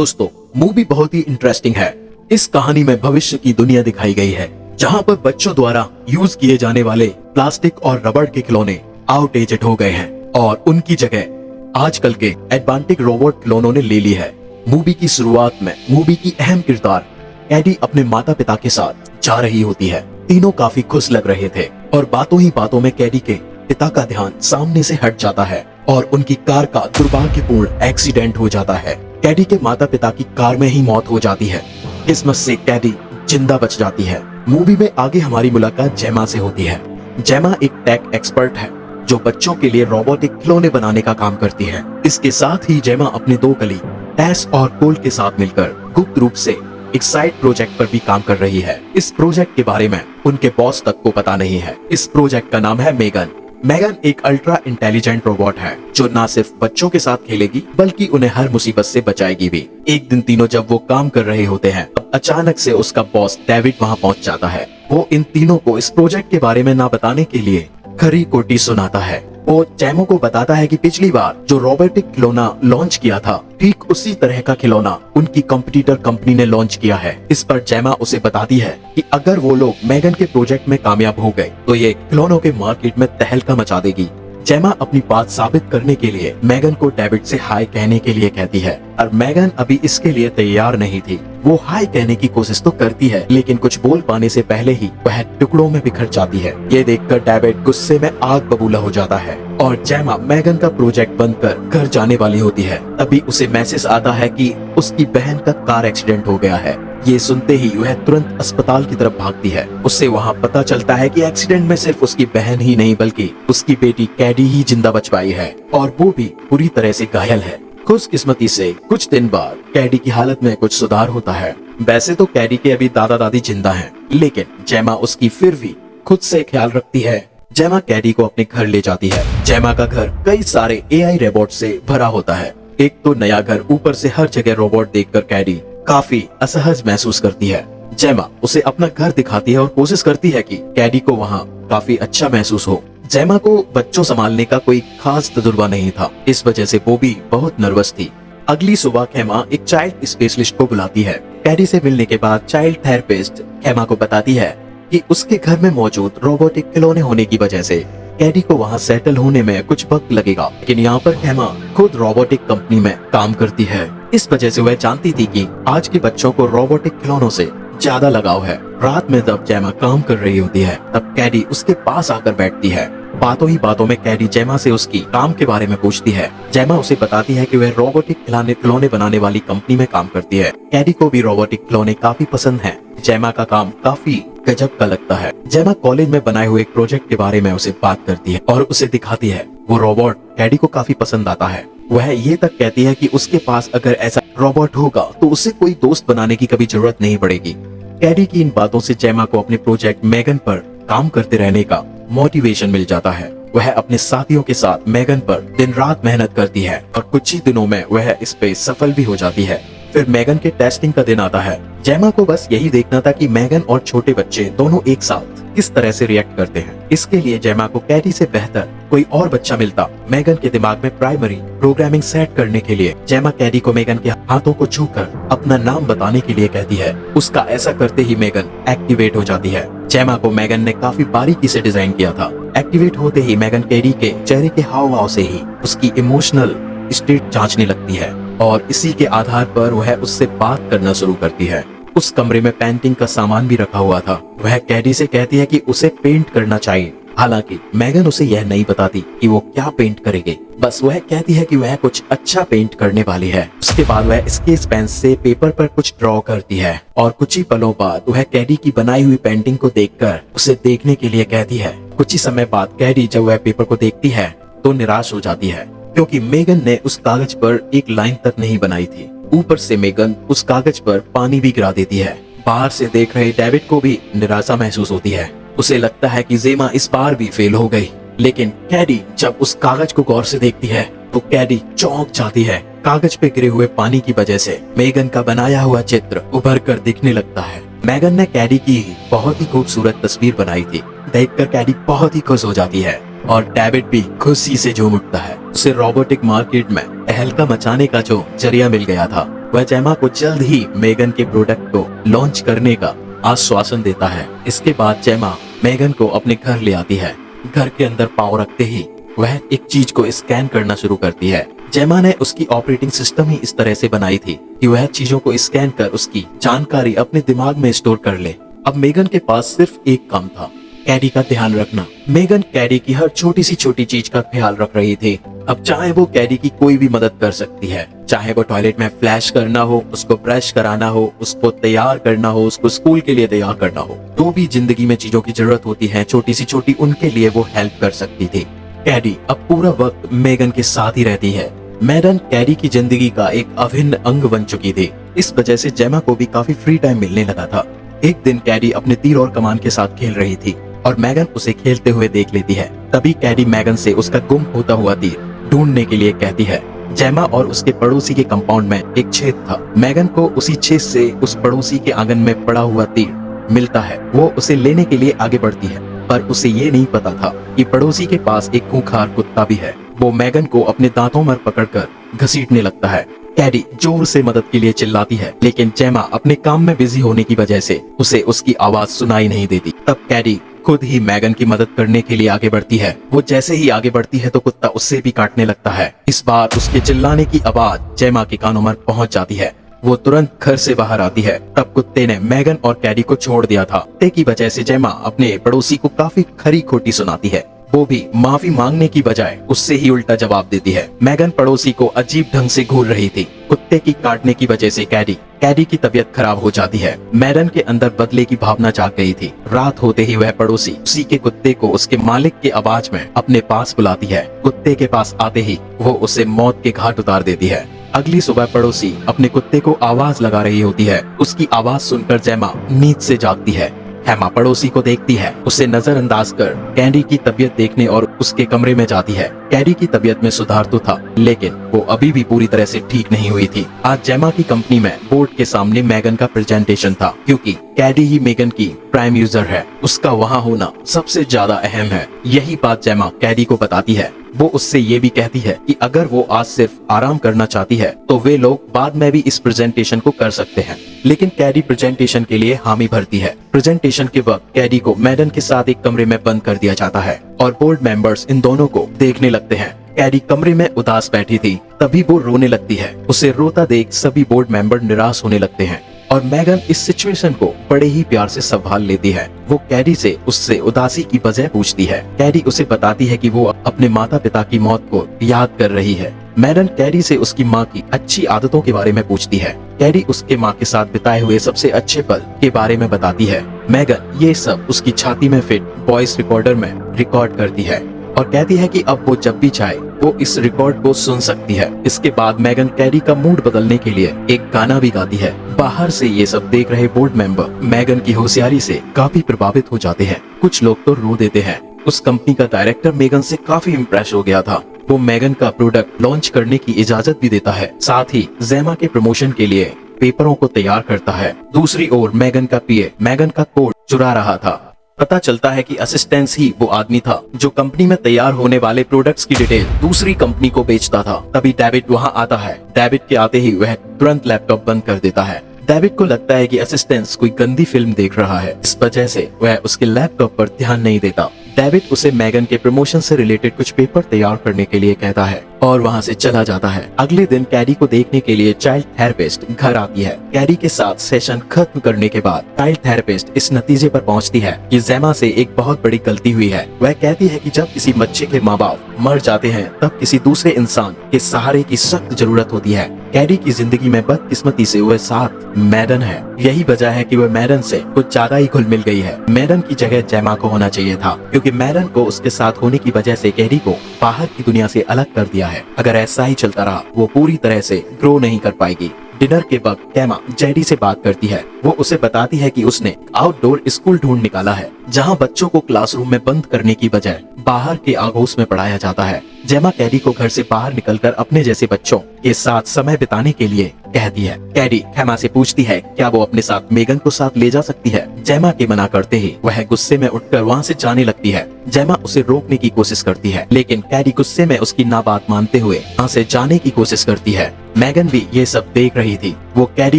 दोस्तों, मूवी बहुत ही इंटरेस्टिंग है। इस कहानी में भविष्य की दुनिया दिखाई गई है, जहां पर बच्चों द्वारा यूज किए जाने वाले प्लास्टिक और रबड़ के खिलौने आउटडेटेड हो गए हैं और उनकी जगह आजकल के एडवांटेज रोबोट खिलौनों ने ले ली है। मूवी की शुरुआत में मूवी की अहम किरदार कैडी अपने माता पिता के साथ जा रही होती है। तीनों काफी खुश लग रहे थे और बातों ही बातों में कैडी के पिता का ध्यान सामने से हट जाता है और उनकी कार का दुर्भाग्यपूर्ण एक्सीडेंट हो जाता है। कैडी के माता पिता की कार में ही मौत हो जाती है। किस्मत से कैडी जिंदा बच जाती है। मूवी में आगे हमारी मुलाकात जेमा से होती है। जेमा एक टेक एक्सपर्ट है जो बच्चों के लिए रोबोटिक खिलौने बनाने का काम करती है। इसके साथ ही जेमा अपने दो कलीग टेस और कोल के साथ मिलकर गुप्त रूप से एक साइड प्रोजेक्ट पर भी काम कर रही है। इस प्रोजेक्ट के बारे में उनके बॉस तक को पता नहीं है। इस प्रोजेक्ट का नाम है मेगन। मेगन एक अल्ट्रा इंटेलिजेंट रोबोट है जो न सिर्फ बच्चों के साथ खेलेगी बल्कि उन्हें हर मुसीबत से बचाएगी भी। एक दिन तीनों जब वो काम कर रहे होते हैं, तब अचानक से उसका बॉस डेविड वहाँ पहुँच जाता है। वो इन तीनों को इस प्रोजेक्ट के बारे में ना बताने के लिए खरी खोटी सुनाता है। वो जेमो को बताता है कि पिछली बार जो रोबोटिक खिलौना लॉन्च किया था, ठीक उसी तरह का खिलौना उनकी कंपटीटर कंपनी ने लॉन्च किया है। इस पर जेमा उसे बताती है कि अगर वो लोग मेगन के प्रोजेक्ट में कामयाब हो गए तो ये खिलौनों के मार्केट में तहलका मचा देगी। जेमा अपनी बात साबित करने के लिए मेगन को डेविड से हाय कहने के लिए कहती है और मेगन अभी इसके लिए तैयार नहीं थी। वो हाय कहने की कोशिश तो करती है, लेकिन कुछ बोल पाने से पहले ही वह टुकड़ों में बिखर जाती है। ये देखकर डेविड गुस्से में आग बबूला हो जाता है और जेमा मेगन का प्रोजेक्ट बंद कर घर जाने वाली होती है। तभी उसे मैसेज आता है कि उसकी बहन का कार एक्सीडेंट हो गया है। ये सुनते ही वह तुरंत अस्पताल की तरफ भागती है। उससे वहाँ पता चलता है कि एक्सीडेंट में सिर्फ उसकी बहन ही नहीं बल्कि उसकी बेटी कैडी ही जिंदा बच पाई है और वो भी पूरी तरह से घायल है। खुशकिस्मती से कुछ दिन बाद कैडी की हालत में कुछ सुधार होता है। वैसे तो कैडी के अभी दादा दादी जिंदा हैं, लेकिन जेमा उसकी फिर भी खुद से ख्याल रखती है। जेमा कैडी को अपने घर ले जाती है। जेमा का घर कई सारे एआई रोबोट से भरा होता है। एक तो नया घर, ऊपर से हर जगह रोबोट देखकर कैडी काफी असहज महसूस करती है। जेमा उसे अपना घर दिखाती है और कोशिश करती है कि कैडी को वहाँ काफी अच्छा महसूस हो। जेमा को बच्चों संभालने का कोई खास तजुर्बा नहीं था, इस वजह से वो भी बहुत नर्वस थी। अगली सुबह खेमा एक चाइल्ड स्पेशलिस्ट को बुलाती है। कैडी से मिलने के बाद चाइल्ड थेरेपिस्ट खेमा को बताती है कि उसके घर में मौजूद रोबोटिक खिलौने होने की वजह से कैडी को वहाँ सेटल होने में कुछ वक्त लगेगा, लेकिन यहाँ पर खेमा खुद रोबोटिक कंपनी में काम करती है। इस वजह से वह जानती थी कि आज के बच्चों को रोबोटिक खिलौनों से ज्यादा लगाव है। रात में जब जेमा काम कर रही होती है, तब कैडी उसके पास आकर बैठती है। बातों ही बातों में कैडी जेमा से उसकी काम के बारे में पूछती है। जेमा उसे बताती है कि वह रोबोटिक खिलौने बनाने वाली कंपनी में काम करती है। कैडी को भी रोबोटिक खिलौने काफी पसंद हैं। जेमा का काम काफी गजब का लगता है। जेमा कॉलेज में बनाए हुए एक प्रोजेक्ट के बारे में उसे बात करती है और उसे दिखाती है। वो रोबोट कैडी को काफी पसंद आता है। वह ये तक कहती है कि उसके पास अगर ऐसा रोबोट होगा तो उसे कोई दोस्त बनाने की कभी जरूरत नहीं पड़ेगी। कैडी की इन बातों से जेमा को अपने प्रोजेक्ट मेगन पर काम करते रहने का मोटिवेशन मिल जाता है। वह अपने साथियों के साथ मेगन पर दिन रात मेहनत करती है और कुछ ही दिनों में वह इस पे सफल भी हो जाती है। फिर मेगन के टेस्टिंग का दिन आता है। जेमा को बस यही देखना था कि मेगन और छोटे बच्चे दोनों एक साथ किस तरह से रिएक्ट करते हैं। इसके लिए जेमा को कैडी से बेहतर कोई और बच्चा मिलता। मेगन के दिमाग में प्राइमरी प्रोग्रामिंग सेट करने के लिए जेमा कैडी को मेगन के हाथों को छूकर अपना नाम बताने के लिए कहती है। उसका ऐसा करते ही मेगन एक्टिवेट हो जाती है। जेमा को मेगन ने काफी बारीकी से डिजाइन किया था। एक्टिवेट होते ही मेगन कैडी के चेहरे के हाव भाव से ही उसकी इमोशनल स्टेट जांचने लगती है और इसी के आधार पर वह उससे बात करना शुरू करती है। उस कमरे में पेंटिंग का सामान भी रखा हुआ था। वह कैडी से कहती है कि उसे पेंट करना चाहिए। हालांकि मेगन उसे यह नहीं बताती कि वो क्या पेंट करेगी। बस वह कहती है कि वह कुछ अच्छा पेंट करने वाली है। उसके बाद वह स्केच पेन से पेपर पर कुछ ड्रॉ करती है और कुछ ही पलों बाद वह कैडी की बनाई हुई पेंटिंग को देखकर उसे देखने के लिए कहती है। कुछ ही समय बाद कैडी जब वह पेपर को देखती है तो निराश हो जाती है, क्योंकि मेगन ने उस कागज पर एक लाइन तक नहीं बनाई थी। ऊपर से मेगन उस कागज पर पानी भी गिरा देती है। बाहर से देख रहे डेविड को भी निराशा महसूस होती है। उसे लगता है कि जेमा इस बार भी फेल हो गई, लेकिन कैडी जब उस कागज को गौर से देखती है तो कैडी चौंक जाती है। कागज पे गिरे हुए पानी की वजह से मेगन का बनाया हुआ चित्र उभर कर दिखने लगता है। मेगन ने कैडी की बहुत ही खूबसूरत तस्वीर बनाई थी। देखकर कैडी बहुत ही खुश हो जाती है और डेविड भी खुशी से झूम उठता है। उसे रोबोटिक मार्केट में तहलका मचाने का जो जरिया मिल गया था वह जेमा को जल्द ही मेगन के प्रोडक्ट को लॉन्च करने का आश्वासन देता है। इसके बाद जेमा मेगन को अपने घर ले आती है। घर के अंदर पांव रखते ही वह एक चीज को स्कैन करना शुरू करती है। जेमा ने उसकी ऑपरेटिंग सिस्टम ही इस तरह से बनाई थी कि वह चीजों को स्कैन कर उसकी जानकारी अपने दिमाग में स्टोर कर ले। अब मेगन के पास सिर्फ एक काम था, कैडी का ध्यान रखना। मेगन कैडी की हर छोटी सी छोटी चीज का ख्याल रख रही थी। अब चाहे वो कैडी की कोई भी मदद कर सकती है, चाहे वो टॉयलेट में फ्लैश करना हो, उसको ब्रश कराना हो, उसको तैयार करना हो, उसको स्कूल के लिए तैयार करना हो, जो भी जिंदगी में चीजों की जरूरत होती है छोटी सी छोटी, उनके लिए वो हेल्प कर सकती थी। कैडी अब पूरा वक्त मेगन के साथ ही रहती है। मेगन कैडी की जिंदगी का एक अभिन्न अंग बन चुकी थी। इस वजह से जेमा को भी काफी फ्री टाइम मिलने लगा था। एक दिन कैडी अपने तीर और कमान के साथ खेल रही थी और मेगन उसे खेलते हुए देख लेती है। तभी कैडी मेगन से उसका गुम होता हुआ तीर ढूंढने के लिए कहती है। जेमा और उसके पड़ोसी के कंपाउंड में एक छेद था। मेगन को उसी छेद से उस पड़ोसी के आंगन में पड़ा हुआ तीर मिलता है। वो उसे लेने के लिए आगे बढ़ती है, पर उसे ये नहीं पता था कि पड़ोसी के पास एक खूंखार कुत्ता भी है। वो मेगन को अपने दांतों में पकड़कर घसीटने लगता है। कैडी जोर से मदद के लिए चिल्लाती है, लेकिन जेमा अपने काम में बिजी होने की वजह से उसे उसकी आवाज सुनाई नहीं देती। तब कैडी खुद ही मेगन की मदद करने के लिए आगे बढ़ती है। वो जैसे ही आगे बढ़ती है तो कुत्ता उससे भी काटने लगता है। इस बार उसके चिल्लाने की आवाज जेमा के कानों में पहुंच जाती है। वो तुरंत घर से बाहर आती है। तब कुत्ते ने मेगन और कैडी को छोड़ दिया था। कुत्ते की वजह से जेमा अपने पड़ोसी को काफी खरी खोटी सुनाती है। वो भी माफी मांगने की बजाय उससे ही उल्टा जवाब देती है। मेगन पड़ोसी को अजीब ढंग से घूर रही थी। कुत्ते की काटने की वजह से कैडी की तबीयत खराब हो जाती है। मेगन के अंदर बदले की भावना जाग गई थी। रात होते ही वह पड़ोसी उसी के कुत्ते को उसके मालिक के आवाज में अपने पास बुलाती है। कुत्ते के पास आते ही वो उसे मौत के घाट उतार देती है। अगली सुबह पड़ोसी अपने कुत्ते को आवाज लगा रही होती है। उसकी आवाज सुनकर जेमा नींद से जागती है। हेमा पड़ोसी को देखती है। उसे नजरअंदाज कर कैडी की तबीयत देखने और उसके कमरे में जाती है। कैडी की तबीयत में सुधार तो था, लेकिन वो अभी भी पूरी तरह से ठीक नहीं हुई थी। आज जेमा की कंपनी में बोर्ड के सामने मेगन का प्रेजेंटेशन था, क्योंकि कैडी ही मेगन की प्राइम यूजर है। उसका वहाँ होना सबसे ज्यादा अहम है। यही बात जेमा कैडी को बताती है। वो उससे ये भी कहती है कि अगर वो आज सिर्फ आराम करना चाहती है तो वे लोग बाद में भी इस प्रेजेंटेशन को कर सकते हैं। लेकिन कैडी प्रेजेंटेशन के लिए हामी भरती है। प्रेजेंटेशन के वक्त कैडी को मेगन के साथ एक कमरे में बंद कर दिया जाता है और बोर्ड मेंबर्स इन दोनों को देखने लगते हैं। कैडी कमरे में उदास बैठी थी, तभी वो रोने लगती है। उसे रोता देख सभी बोर्ड मेंबर निराश होने लगते हैं और मेगन इस सिचुएशन को बड़े ही प्यार से संभाल लेती है। वो कैडी से उससे उदासी की वजह पूछती है। कैडी उसे बताती है कि वो अपने माता पिता की मौत को याद कर रही है। मेगन कैडी से उसकी माँ की अच्छी आदतों के बारे में पूछती है। कैडी उसके माँ के साथ बिताए हुए सबसे अच्छे पल के बारे में बताती है। मेगन ये सब उसकी छाती में फिट वॉइस रिकॉर्डर में रिकॉर्ड करती है और कहती है कि अब वो जब भी चाहे वो इस रिकॉर्ड को सुन सकती है। इसके बाद मेगन कैडी का मूड बदलने के लिए एक गाना भी गाती है। बाहर से ये सब देख रहे बोर्ड मेंबर मेगन की होशियारी से काफी प्रभावित हो जाते हैं। कुछ लोग तो रो देते हैं। उस कंपनी का डायरेक्टर मेगन से काफी इम्प्रेस हो गया था। वो मेगन का प्रोडक्ट लॉन्च करने की इजाजत भी देता है। साथ ही जेमा के प्रमोशन के लिए पेपरों को तैयार करता है। दूसरी ओर मेगन का पीए मेगन का कोड चुरा रहा था। पता चलता है कि असिस्टेंस ही वो आदमी था जो कंपनी में तैयार होने वाले प्रोडक्ट्स की डिटेल दूसरी कंपनी को बेचता था। तभी डेविड वहाँ आता है। डेविड के आते ही वह तुरंत लैपटॉप बंद कर देता है। डेविड को लगता है कि असिस्टेंस कोई गंदी फिल्म देख रहा है, इस वजह से वह उसके लैपटॉप पर ध्यान नहीं देता। डेविड उसे मेगन के प्रमोशन से रिलेटेड कुछ पेपर तैयार करने के लिए कहता है और वहाँ से चला जाता है। अगले दिन कैडी को देखने के लिए चाइल्ड थेरेपिस्ट घर आती है। कैडी के साथ सेशन खत्म करने के बाद चाइल्ड थेरेपिस्ट इस नतीजे पर पहुँचती है कि जेमा से एक बहुत बड़ी गलती हुई है। वह कहती है कि जब किसी बच्चे के माँ बाप मर जाते हैं तब किसी दूसरे इंसान के सहारे की सख्त जरूरत होती है। कैडी की जिंदगी में बदकिस्मती से वह साथ मेगन है। यही वजह है कि वह मेगन से कुछ ज्यादा ही घुल मिल गई है। मेगन की जगह जेमा को होना चाहिए था, क्योंकि मेगन को उसके साथ होने की वजह से कैडी को बाहर की दुनिया से अलग कर दिया है। अगर ऐसा ही चलता रहा वो पूरी तरह से ग्रो नहीं कर पाएगी। डिनर के वक्त जेमा जेडी से बात करती है। वो उसे बताती है कि उसने आउटडोर स्कूल ढूंढ निकाला है, जहां बच्चों को क्लासरूम में बंद करने की बजाय बाहर के आगोश में पढ़ाया जाता है। जेमा कैडी को घर से बाहर निकलकर अपने जैसे बच्चों के साथ समय बिताने के लिए कहती है। कैडी हेमा से पूछती है क्या वो अपने साथ मेगन को साथ ले जा सकती है। जेमा के मना करते ही वह गुस्से में उठकर वहाँ से जाने लगती है। जेमा उसे रोकने की कोशिश करती है, लेकिन कैडी गुस्से में उसकी ना बात मानते हुए वहाँ से जाने की कोशिश करती है। मैगन भी ये सब देख रही थी। वो कैरी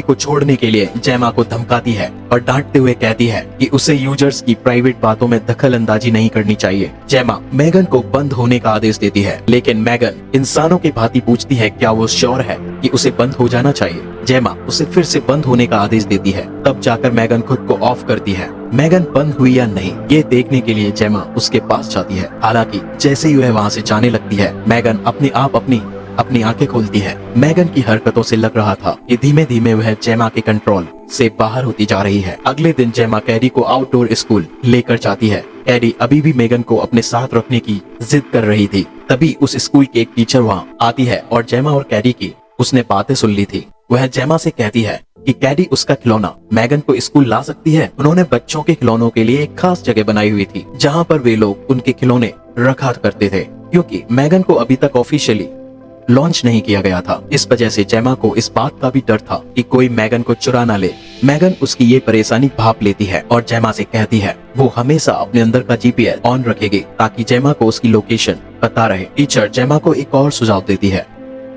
को छोड़ने के लिए जेमा को धमकाती है और डांटते हुए कहती है कि उसे यूजर्स की प्राइवेट बातों में दखल अंदाजी नहीं करनी चाहिए। जेमा मैगन को बंद होने का आदेश देती है, लेकिन मैगन इंसानों की भांति पूछती है क्या वो श्योर है कि उसे बंद हो जाना चाहिए। जेमा उसे फिर से बंद होने का आदेश देती है। तब जाकर मैगन खुद को ऑफ करती है। मैगन बंद हुई या नहीं ये देखने के लिए जेमा उसके पास जाती है। हालांकि जैसे ही वह वहाँ से जाने लगती है, मैगन अपने आप अपनी आंखें खोलती है। मैगन की हरकतों से लग रहा था कि धीमे धीमे वह जेमा के कंट्रोल से बाहर होती जा रही है। अगले दिन जेमा कैरी को आउटडोर स्कूल लेकर जाती है। कैरी अभी भी मैगन को अपने साथ रखने की जिद कर रही थी। तभी उस स्कूल की एक टीचर वहाँ आती है और जेमा और कैरी की उसने बातें सुन ली थी। वह जेमा से कहती है कि कैरी उसका खिलौना मैगन को स्कूल ला सकती है। उन्होंने बच्चों के खिलौनों के लिए एक खास जगह बनाई हुई थी जहाँ पर वे लोग उनके खिलौने रखा करते थे, क्योंकि मैगन को अभी तक ऑफिशियली लॉन्च नहीं किया गया था। इस वजह से जेमा को इस बात का भी डर था कि कोई मैगन को चुरा ना ले। मैगन उसकी ये परेशानी भाप लेती है और जेमा से कहती है वो हमेशा अपने अंदर का जीपीएस ऑन रखेगी ताकि जेमा को उसकी लोकेशन पता रहे। टीचर जेमा को एक और सुझाव देती है,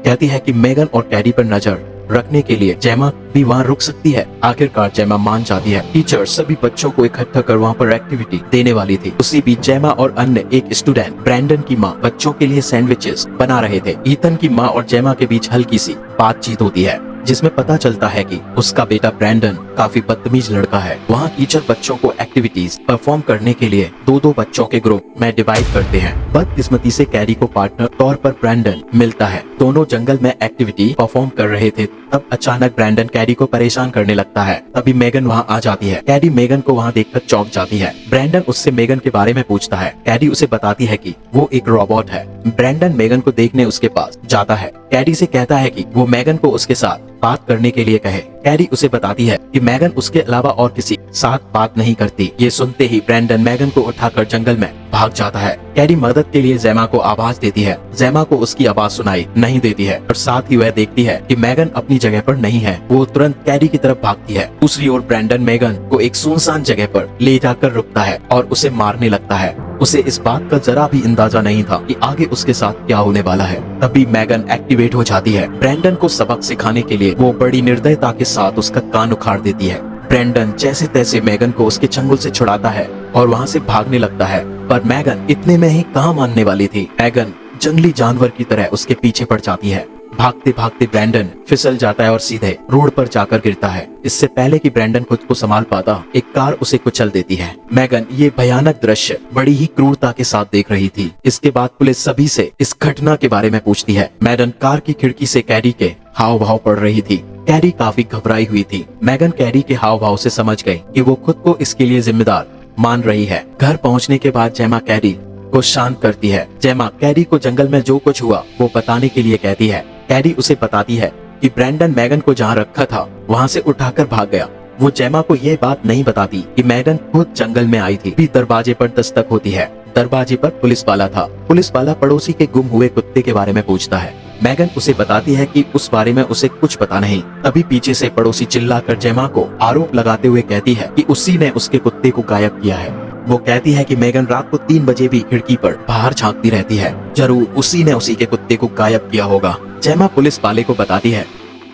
कहती है कि मैगन और कैरी पर नजर रखने के लिए जेमा भी वहाँ रुक सकती है। आखिरकार जेमा मान जाती है। टीचर सभी बच्चों को इकट्ठा कर वहाँ पर एक्टिविटी देने वाली थी। उसी बीच जेमा और अन्य एक स्टूडेंट ब्रैंडन की माँ बच्चों के लिए सैंडविचेस बना रहे थे। ईथन की माँ और जेमा के बीच हल्की सी बातचीत होती है जिसमें पता चलता है कि उसका बेटा ब्रैंडन काफी बदतमीज लड़का है। वहाँ टीचर बच्चों को एक्टिविटीज परफॉर्म करने के लिए दो बच्चों के ग्रुप में डिवाइड करते हैं। बदकिस्मती से कैरी को पार्टनर तौर पर ब्रैंडन मिलता है। दोनों जंगल में एक्टिविटी परफॉर्म कर रहे थे। तब अचानक ब्रैंडन कैरी को परेशान करने लगता है। तभी मैगन वहाँ आ जाती है। कैरी मैगन को वहाँ देखकर चौंक जाती है। ब्रैंडन उससे मैगन के बारे में पूछता है। कैरी उसे बताती है कि वो एक रोबोट है। ब्रैंडन मैगन को देखने उसके पास जाता है। कैरी से कहता है कि वो मैगन को उसके साथ बात करने के लिए कहे। कैरी उसे बताती है कि मैगन उसके अलावा और किसी साथ बात नहीं करती। ये सुनते ही ब्रैंडन मैगन को उठाकर जंगल में भाग जाता है। कैरी मदद के लिए जेमा को आवाज देती है। जेमा को उसकी आवाज सुनाई नहीं देती है और साथ ही वह देखती है कि मैगन अपनी जगह पर नहीं है। वो तुरंत कैरी की तरफ भागती है। दूसरी ओर ब्रैंडन मैगन को एक सुनसान जगह पर ले जाकर रुकता है और उसे मारने लगता है। उसे इस बात का जरा भी अंदाजा नहीं था कि आगे उसके साथ क्या होने वाला है। तभी मैगन एक्टिवेट हो जाती है। ब्रैंडन को सबक सिखाने के लिए वो बड़ी निर्दयता के साथ उसका कान उखाड़ देती है। ब्रैंडन जैसे तैसे मैगन को उसके चंगुल से छुड़ाता है और वहाँ से भागने लगता है, पर मैगन इतने में ही कहाँ मानने वाली थी। मैगन जंगली जानवर की तरह उसके पीछे पड़ जाती है। भागते भागते ब्रैंडन फिसल जाता है और सीधे रोड पर जाकर गिरता है। इससे पहले कि ब्रैंडन खुद को संभाल पाता, एक कार उसे कुचल देती है। मैगन ये भयानक दृश्य बड़ी ही क्रूरता के साथ देख रही थी। इसके बाद पुलिस सभी से इस घटना के बारे में पूछती है। मैगन कार की खिड़की से कैरी के हाव भाव पढ़ रही थी। कैरी काफी घबराई हुई थी। मैगन कैरी के हाव भाव से समझ गई कि वो खुद को इसके लिए जिम्मेदार मान रही है। घर पहुंचने के बाद जेमा कैरी को शांत करती है। जेमा कैरी को जंगल में जो कुछ हुआ वो बताने के लिए कहती है। कैरी उसे बताती है कि ब्रैंडन मैगन को जहाँ रखा था वहाँ से उठाकर भाग गया। वो जेमा को ये बात नहीं बताती कि मैगन खुद जंगल में आई थी। भी दरवाजे पर दस्तक होती है। दरवाजे पर पुलिस वाला था। पुलिस वाला पड़ोसी के गुम हुए कुत्ते के बारे में पूछता है। मैगन उसे बताती है कि उस बारे में उसे कुछ पता नहीं। तभी पीछे से पड़ोसी चिल्लाकर जेमा को आरोप लगाते हुए कहती है कि उसी ने उसके कुत्ते को गायब किया है। वो कहती है कि मैगन रात को 3 बजे भी खिड़की पर बाहर झांकती रहती है। जरूर उसी ने उसी के कुत्ते को गायब किया होगा। जेमा पुलिस वाले को बताती है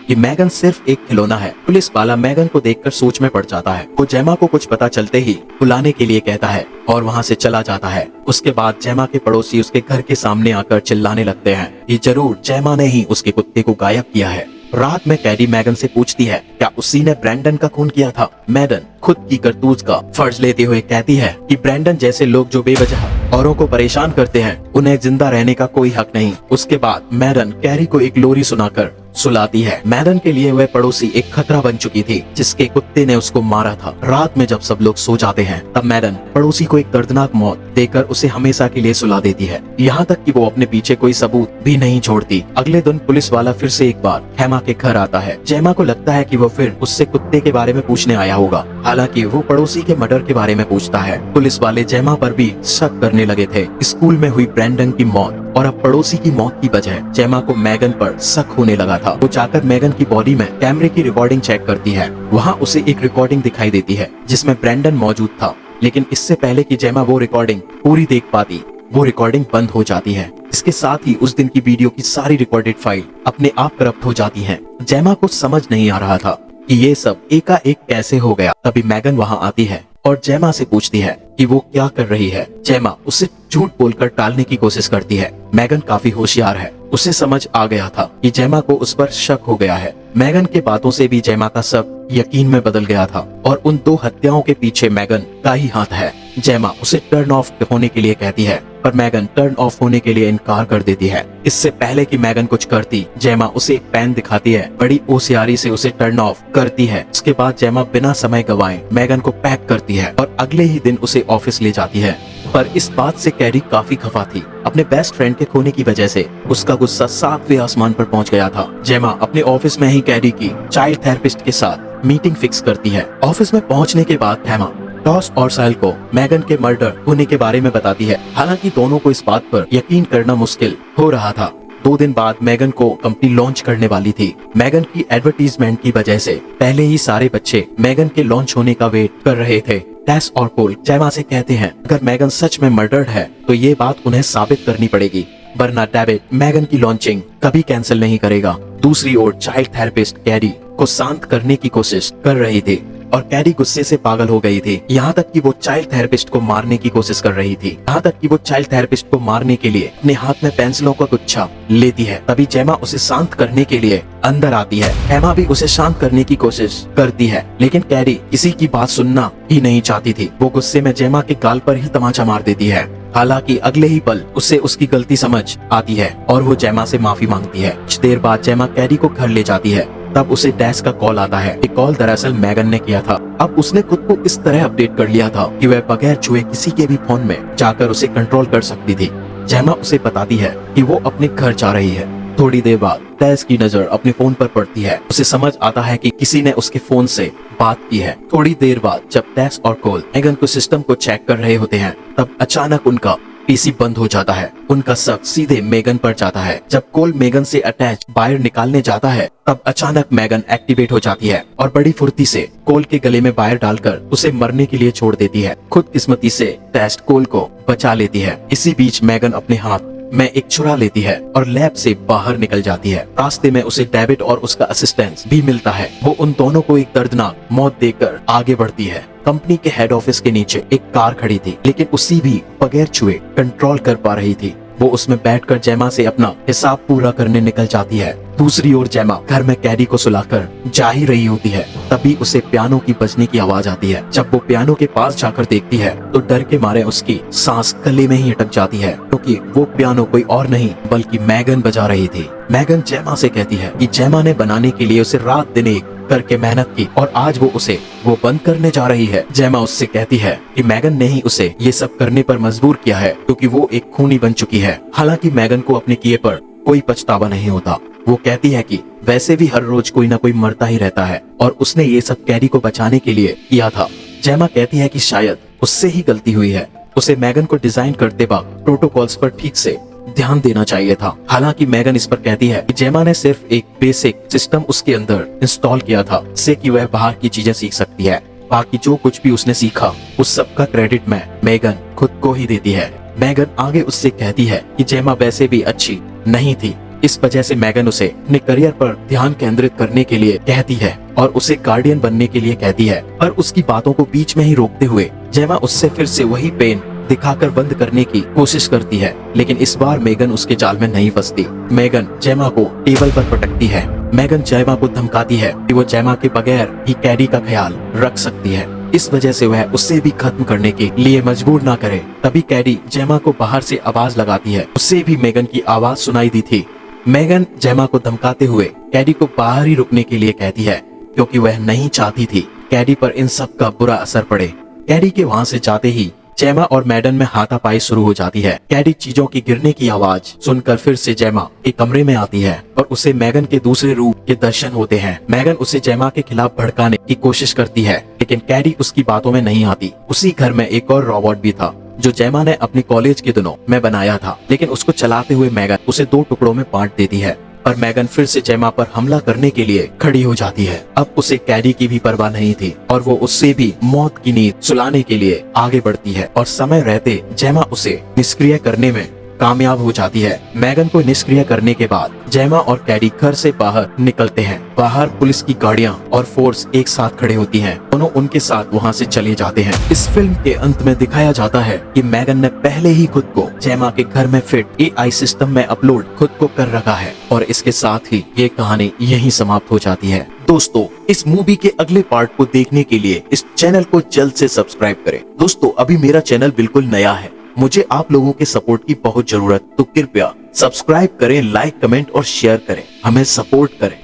कि मैगन सिर्फ एक खिलौना है। पुलिस वाला मैगन को देखकर सोच में पड़ जाता है। वो जेमा को कुछ पता चलते ही बुलाने के लिए कहता है और वहाँ से चला जाता है। उसके बाद जेमा के पड़ोसी उसके घर के सामने आकर चिल्लाने लगते हैं कि जरूर जेमा ने ही उसके कुत्ते को गायब किया है। रात में कैरी मैगन से पूछती है क्या उसी ने ब्रैंडन का खून किया था। मैगन खुद की करतूत का फर्ज लेते हुए कहती है कि ब्रैंडन जैसे लोग जो बेवजह औरों को परेशान करते हैं उन्हें जिंदा रहने का कोई हक नहीं। उसके बाद मैगन कैरी को एक लोरी सुनाकर सुलाती है। मैगन के लिए वह पड़ोसी एक खतरा बन चुकी थी जिसके कुत्ते ने उसको मारा था। रात में जब सब लोग सो जाते हैं तब मैगन पड़ोसी को एक दर्दनाक मौत देकर उसे हमेशा के लिए सुला देती है। यहाँ तक कि वो अपने पीछे कोई सबूत भी नहीं छोड़ती। अगले दिन पुलिस वाला फिर से एक बार हेमा के घर आता है। जेमा को लगता है कि वो फिर उससे कुत्ते के बारे में पूछने आया होगा। हालांकि वो पड़ोसी के मर्डर के बारे में पूछता है। पुलिस वाले जेमा पर भी शक करने लगे थे। स्कूल में हुई ब्रैंडन की मौत और अब पड़ोसी की मौत की वजह जेमा को मैगन पर शक होने लगा था। वो जाकर मैगन की बॉडी में कैमरे की रिकॉर्डिंग चेक करती है। वहाँ उसे एक रिकॉर्डिंग दिखाई देती है जिसमें ब्रैंडन मौजूद था, लेकिन इससे पहले कि जेमा वो रिकॉर्डिंग पूरी देख पाती वो रिकॉर्डिंग बंद हो जाती है। इसके साथ ही उस दिन की वीडियो की सारी रिकॉर्डेड फाइल अपने आप करप्ट हो जाती हैं। जेमा को समझ नहीं आ रहा था कि ये सब एकाएक कैसे हो गया। तभी मैगन वहां आती है और जेमा से पूछती है कि वो क्या कर रही है। जेमा उसे झूठ बोलकर टालने की कोशिश करती है। मैगन काफी होशियार है, उसे समझ आ गया था कि जेमा को उस पर शक हो गया है। मैगन के बातों से भी जेमा का सब यकीन में बदल गया था और उन 2 हत्याओं के पीछे मैगन का ही हाथ है। जेमा उसे टर्न ऑफ होने के लिए कहती है, पर मैगन टर्न ऑफ होने के लिए इनकार कर देती है। इससे पहले कि मैगन कुछ करती, जेमा उसे एक पेन दिखाती है, बड़ी होशियारी से उसे टर्न ऑफ करती है। उसके बाद जेमा बिना समय गवाए मैगन को पैक करती है और अगले ही दिन उसे ऑफिस ले जाती है। पर इस बात से कैरी काफी खफा थी। अपने बेस्ट फ्रेंड के खोने की वजह से उसका गुस्सा 7वें आसमान पर पहुंच गया था। जेमा अपने ऑफिस में ही कैरी की चाइल्ड थेरेपिस्ट के साथ मीटिंग फिक्स करती है। ऑफिस में पहुंचने के बाद जेमा टॉस और साइल को मैगन के मर्डर होने के बारे में बताती है। हालांकि दोनों को इस बात पर यकीन करना मुश्किल हो रहा था। 2 दिन बाद मैगन को कंपनी लॉन्च करने वाली थी। मैगन की एडवर्टीजमेंट की वजह से पहले ही सारे बच्चे मैगन के लॉन्च होने का वेट कर रहे थे। टेस और कोल जेमा से कहते हैं अगर मैगन सच में मर्डर्ड है तो ये बात उन्हें साबित करनी पड़ेगी, वरना डेविड मैगन की लॉन्चिंग कभी कैंसिल नहीं करेगा। दूसरी ओर चाइल्ड थेरेपिस्ट कैरी को शांत करने की कोशिश कर रही थी और कैरी गुस्से से पागल हो गई थी। यहाँ तक कि वो चाइल्ड थेरेपिस्ट को मारने की कोशिश कर रही थी। यहाँ तक कि वो चाइल्ड थेरेपिस्ट को मारने के लिए अपने हाथ में पेंसिलों का गुच्छा लेती है। तभी जेमा उसे शांत करने के लिए अंदर आती है। जेमा भी उसे शांत करने की कोशिश करती है, लेकिन कैरी किसी की बात सुनना ही नहीं चाहती थी। वो गुस्से में जेमा के गाल पर ही तमाचा मार देती है। हालांकि अगले ही पल उसे उसकी गलती समझ आती है और वो जेमा से माफी मांगती है। कुछ देर बाद जेमा कैरी को घर ले जाती है। तब उसे डैश का कॉल आता है। ये कॉल दरअसल मैगन ने किया था। अब उसने खुद को इस तरह अपडेट कर लिया था कि वह बगैर छुए किसी के भी फोन में जाकर उसे कंट्रोल कर सकती थी। जेमा उसे बताती है कि वो अपने घर जा रही है। थोड़ी देर बाद डैश की नजर अपने फोन पर पड़ती है। उसे समझ आता है कि किसी ने उसके फोन से बात की है। थोड़ी देर बाद जब डैश और कोल मैगन को सिस्टम को चेक कर रहे होते हैं, तब अचानक उनका पीसी बंद हो जाता है। उनका शक सीधे मैगन पर जाता है। जब कोल मैगन से अटैच वायर निकालने जाता है, तब अचानक मैगन एक्टिवेट हो जाती है और बड़ी फुर्ती से कोल के गले में वायर डालकर उसे मरने के लिए छोड़ देती है। खुदकिस्मती से टेस्ट कोल को बचा लेती है। इसी बीच मैगन अपने हाथ में एक छुरा लेती है और लैब से बाहर निकल जाती है। रास्ते में उसे डेविड और उसका असिस्टेंट भी मिलता है। वो उन दोनों को एक दर्दनाक मौत देकर आगे बढ़ती है। कंपनी के हेड ऑफिस के नीचे एक कार खड़ी थी, लेकिन उसी भी बगैर छुए कंट्रोल कर पा रही थी। वो उसमें बैठकर जेमा से अपना हिसाब पूरा करने निकल जाती है। दूसरी ओर जेमा घर में कैरी को सुलाकर जा ही रही होती है। तभी उसे पियानो की बजने की आवाज आती है। जब वो पियानो के पास जाकर देखती है तो डर के मारे उसकी सांस गले में ही अटक जाती है, क्योंकि वो पियानो कोई और नहीं बल्कि मैगन बजा रही थी। मैगन जेमा से कहती है कि जेमा ने बनाने के लिए उसे रात दिन एक करके मेहनत की और आज वो बंद करने जा रही है। जेमा उससे कहती है कि मैगन ने ही उसे ये सब करने पर मजबूर किया है, क्योंकि वो एक खूनी बन चुकी है। हालांकि मैगन को अपने किए पर कोई पछतावा नहीं होता। वो कहती है कि वैसे भी हर रोज कोई ना कोई मरता ही रहता है और उसने ये सब कैरी को बचाने के लिए किया था। जेमा कहती है कि शायद उससे ही गलती हुई है। उसे मैगन को डिजाइन करते वक्त प्रोटोकॉल्स पर ठीक से ध्यान देना चाहिए था। हालांकि मैगन इस पर कहती है कि जेमा ने सिर्फ एक बेसिक सिस्टम उसके अंदर इंस्टॉल किया था, जिससे कि वह बाहर की चीजें सीख सकती है। बाकी जो कुछ भी उसने सीखा उस सब का क्रेडिट मैगन खुद को ही देती है। मैगन आगे उससे कहती है कि जेमा वैसे भी अच्छी नहीं थी, इस वजह से मैगन उसे अपने करियर पर ध्यान केंद्रित करने के लिए कहती है और उसे गार्डियन बनने के लिए कहती है। पर उसकी बातों को बीच में ही रोकते हुए जेमा उससे फिर से वही पेन दिखाकर बंद करने की कोशिश करती है, लेकिन इस बार मैगन उसके जाल में नहीं फंसती। मैगन जेमा को टेबल पर पटकती है। मैगन जेमा को धमकाती है कि वो जेमा के बगैर ही कैरी का ख्याल रख सकती है, इस वजह से वह उससे भी खत्म करने के लिए मजबूर ना करे। तभी कैरी जेमा को बाहर से आवाज लगाती है। उससे भी मैगन की आवाज सुनाई दी थी। मैगन जेमा को धमकाते हुए कैरी को बाहर ही रुकने के लिए कहती है, क्योंकि वह नहीं चाहती थी कैरी पर इन सब का बुरा असर पड़े। कैरी के वहाँ से जाते ही जेमा और मैडन में हाथापाई शुरू हो जाती है। कैरी चीजों की गिरने की आवाज सुनकर फिर से जेमा एक कमरे में आती है और उसे मैगन के दूसरे रूप के दर्शन होते हैं। मैगन उसे जेमा के खिलाफ भड़काने की कोशिश करती है, लेकिन कैरी उसकी बातों में नहीं आती। उसी घर में एक और रोबोट भी था जो जेमा ने अपने कॉलेज के दिनों में बनाया था, लेकिन उसको चलाते हुए मैगन उसे 2 टुकड़ों में बांट देती है। पर मैगन फिर से जेमा पर हमला करने के लिए खड़ी हो जाती है। अब उसे कैरी की भी परवाह नहीं थी और वो उससे भी मौत की नींद सुलाने के लिए आगे बढ़ती है और समय रहते जेमा उसे निष्क्रिय करने में कामयाब हो जाती है। मैगन को निष्क्रिय करने के बाद जेमा और कैडी घर से बाहर निकलते हैं। बाहर पुलिस की गाड़ियां और फोर्स एक साथ खड़े होती हैं। दोनों उनके साथ वहां से चले जाते हैं। इस फिल्म के अंत में दिखाया जाता है कि मैगन ने पहले ही खुद को जेमा के घर में फिट एआई सिस्टम में अपलोड खुद को कर रखा है और इसके साथ ही ये कहानी यहीं समाप्त हो जाती है। दोस्तों, इस मूवी के अगले पार्ट को देखने के लिए इस चैनल को जल्द से सब्सक्राइब करें। दोस्तों, अभी मेरा चैनल बिल्कुल नया है, मुझे आप लोगों के सपोर्ट की बहुत जरूरत, तो कृपया सब्सक्राइब करें, लाइक, कमेंट और शेयर करें, हमें सपोर्ट करें।